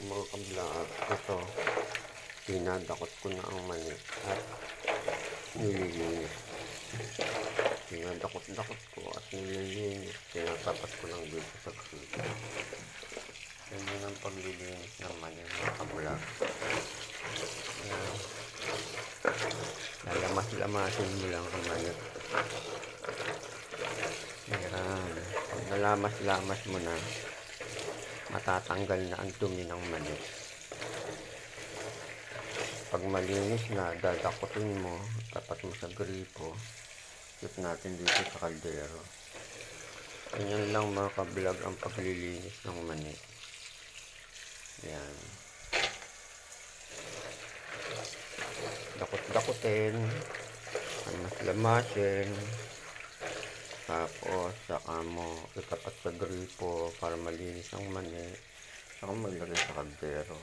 mga ka-vlog, ito, dinadakot ko na ang mani at nililinis. Dinadakot-dakot ko at nililinis. Tinatapat ko lang dito sa grill. Ganyan ang paglilinis ng mani, mga ka-vlog. Lalamas-lamasin mo lang ang mani. Ayan. Pag nalamas-lamas mo na, matatanggal na ang dumi ng mani. Pag malinis na, dadakutin mo, tapat mo sa gripo, shoot natin dito sa kaldero. Ganyan lang mga ka-vlog ang paglilinis ng mani. Ayan. Dakot-dakutin, lamas-lamasin, tapos saka mo itapat sa gripo para malinis ang mani, saka maglagay sa kaldero.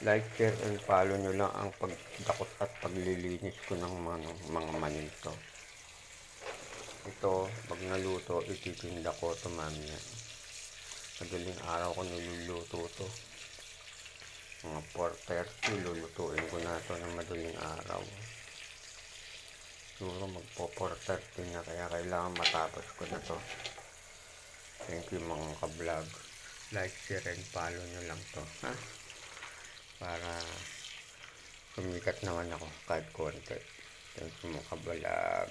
Like, share, and follow nyo lang ang pagdakot at paglilinis ko ng mga mani ito. Ito, pag naluto, ititinda ko ito mamaya. Madaling araw ko niluluto ito. Mga 4:30, lulutuin ko na ito ng madaling araw. Siguro magpo 4:30 na, kaya kailangan matapos ko na ito. Thank you mga ka-vlog. Like, share, and follow nyo lang to, ha? Para sumikat naman ako kahit konti. Thank you mga ka-vlog.